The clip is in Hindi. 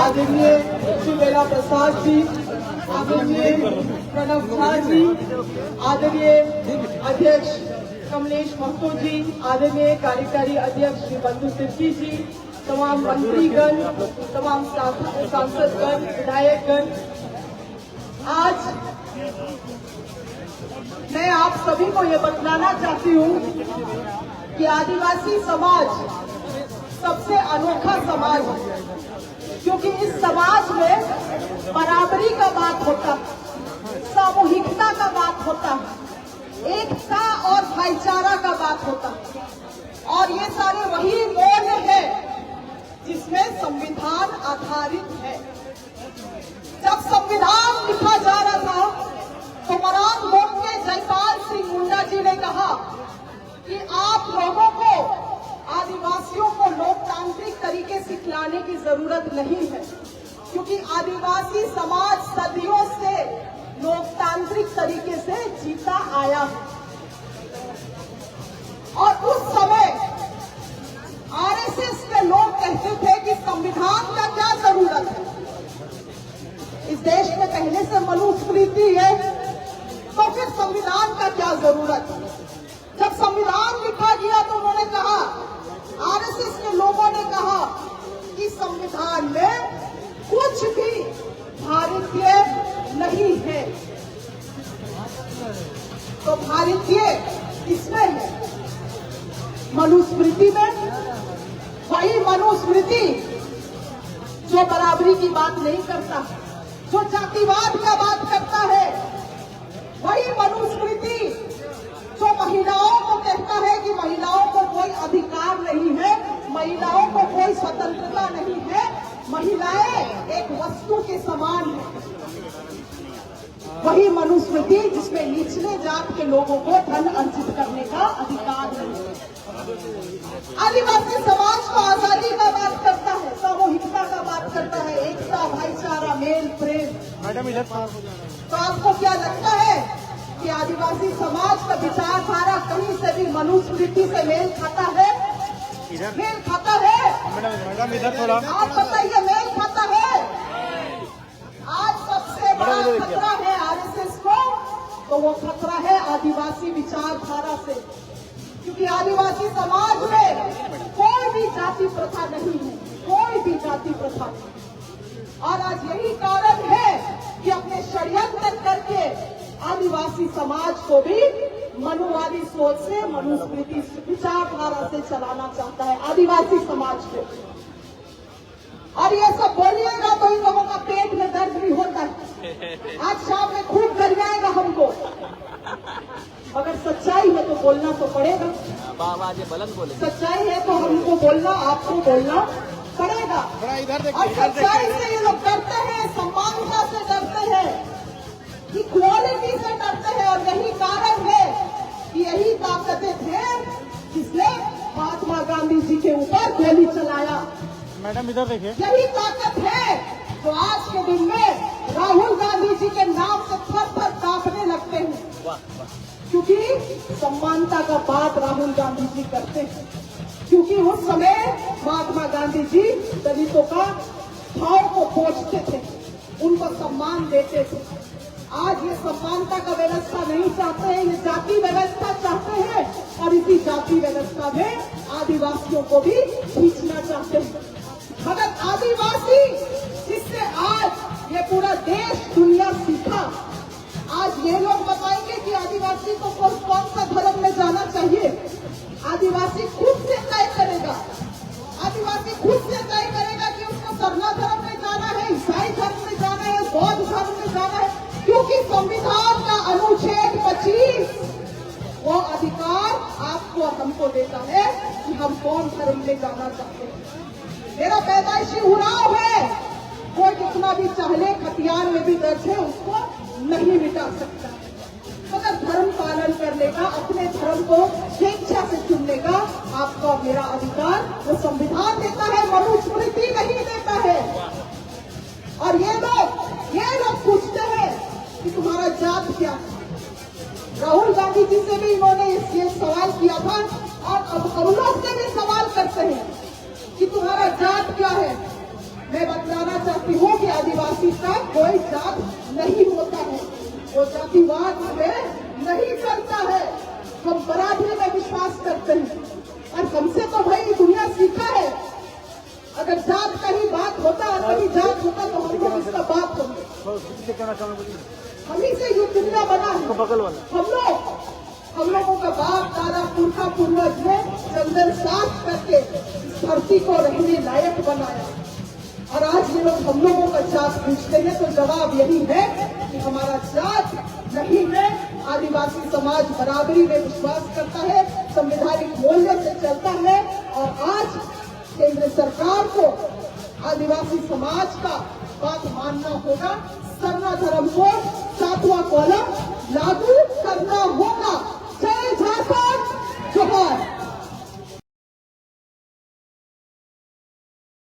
आदरणीय श्री बेला प्रसाद जी, आदरणीय प्रणव झा जी, आदरणीय अध्यक्ष कमलेश महतो जी, आदरणीय कार्यकारी अध्यक्ष श्री बंधु तिर्की जी, तमाम मंत्रीगण, तमाम सांसदगण, विधायकगण, आज मैं आप सभी को ये बतलाना चाहती हूँ कि आदिवासी समाज सबसे अनोखा समाज है, क्योंकि इस समाज में बराबरी का बात होता है, सामूहिकता का बात होता है, एकता और भाईचारा का बात होता है, और ये सारे वही मूल्य है जिसमें संविधान आधारित है। जब संविधान लिखा जा रहा था तो मरान बोर्ड के जयपाल सिंह मुंडा जी ने कहा कि आप लोगों को, आदिवासियों को लोकतांत्रिक तरीके से खिलाने की जरूरत नहीं है, क्योंकि आदिवासी समाज सदियों से लोकतांत्रिक तरीके से जीता आया है। और उस समय आरएसएस के लोग कहते थे कि संविधान का क्या जरूरत है, इस देश में पहले से मनुस्मृति है, तो फिर संविधान का क्या जरूरत है। जब संविधान लिखा गया तो उन्होंने कहा, आरएसएस के लोगों ने कहा कि संविधान में कुछ भी भारतीय नहीं है, तो भारतीय किसमें है? मनुस्मृति में। वही मनुस्मृति जो बराबरी की बात नहीं करता, जो जातिवाद का बात करता है, वही मनुस्मृति जो महिलाओं को कहता है कि महिलाओं को कोई अधिकार नहीं है, महिलाओं को कोई स्वतंत्रता नहीं है, महिलाएं एक वस्तु के समान है। वही मनुस्मृति जिसमें निचले जात के लोगों को धन अर्जित करने का अधिकार नहीं है। आदिवासी समाज को आजादी का बात करता है, सामूहिकता का बात करता है, एकता, भाईचारा, मेल, प्रेम। मैडम इधर तो आपको क्या लगता है कि आदिवासी समाज का विचारधारा कहीं से भी मनुस्मृति से मेल खाता है? मेल खाता है? मैडम इधर थोड़ा आप बताइए, मेल खाता है? आज सबसे बड़ा खतरा है आरएसएस को, तो वो खतरा है आदिवासी विचारधारा से, क्योंकि आदिवासी समाज में कोई भी जाति प्रथा नहीं है, कोई भी जाति प्रथा नहीं। और आज यही कारण है कि अपने षड्यंत्र करके आदिवासी समाज को भी मनुवादी सोच से, मनुस्मृति विचारधारा से चलाना चाहता है आदिवासी समाज को। और ये सब बोलिएगा तो इन लोगों का पेट में दर्द भी होता है, आज शाम में खूब गरियाएगा हमको, अगर सच्चाई है तो बोलना तो पड़ेगा। सच्चाई है तो हमको बोलना, आपको बोलना पड़ेगा। और सच्चाई से ये लोग डरते हैं, समानता से डरते हैं, इक्वालिटी से डरते हैं, और यही कारण है कि यही ताकतें थे जिसने महात्मा गांधी जी के ऊपर गोली चलाया। मैडम इधर देखिए, यही ताकत है जो आज के दिन में राहुल गांधी जी के नाम से थर-थर कांपने लगते हैं, क्योंकि समानता का बात राहुल गांधी जी करते हैं, क्योंकि उस समय महात्मा गांधी जी दलितों का भाव को खोजते थे, उनको सम्मान देते थे। आज ये समानता का व्यवस्था नहीं चाहते हैं, ये जाति व्यवस्था चाहते हैं, और इसी जाति व्यवस्था में आदिवासियों को भी खींचना चाहते हैं। मगर आदिवासी जिससे आज ये पूरा देश दुनिया सीखा, आज ये लोग बताएंगे कि आदिवासी को कौन सा धर्म में जाना चाहिए। आदिवासी खुद से तय करेगा, आदिवासी खुद से तय करेगा कि उसको सरना धर्म में जाना है, ईसाई धर्म में जाना है, बौद्ध धर्म में जाना है, क्योंकि संविधान का अनुच्छेद 25 वो अधिकार आपको और हमको देता है कि हम कौन धर्म में जाना चाहते हैं। मेरा पैदाइशी उड़ाव है, कोई कितना भी चाहले खतियान में भी दर्ज है, उसको नहीं मिटा सकता। मगर धर्म पालन करने का, अपने धर्म को स्वेच्छा से चुनने का आपका और मेरा अधिकार वो संविधान देता है, मनुस्मृति नहीं देता है। और ये लोग पूछते हैं कि तुम्हारा जात क्या है। राहुल गांधी जी से भी इन्होंने ये सवाल किया था, और अब हम लोग से भी सवाल करते हैं कि तुम्हारा जात क्या है। मैं बतलाना चाहता आदिवासी का कोई जात नहीं होता है, वो जातिवाद में नहीं करता है। हम बराबरी में विश्वास करते हैं और हमसे तो भाई दुनिया सीखा है। अगर जात का ही बात होता और कहीं जात होता तो हम लोग इसका बात होंगे। हम ही से ये दुनिया बना है। हम लोगों का बाप दादा पुरखा पूर्वज ने जंगल साफ करके इस धरती को रहने लायक बनाया और आज ये लोग हम लोगों का जात पूछते हैं तो जवाब यही है कि हमारा जात नहीं है। आदिवासी समाज बराबरी में विश्वास करता है, संवैधानिक मूल्य से चलता है और आज केंद्र सरकार को आदिवासी समाज का बात मानना होगा। सरना धर्म को 7वां कॉलम लागू करना होगा। जय झारखंड, जोहार।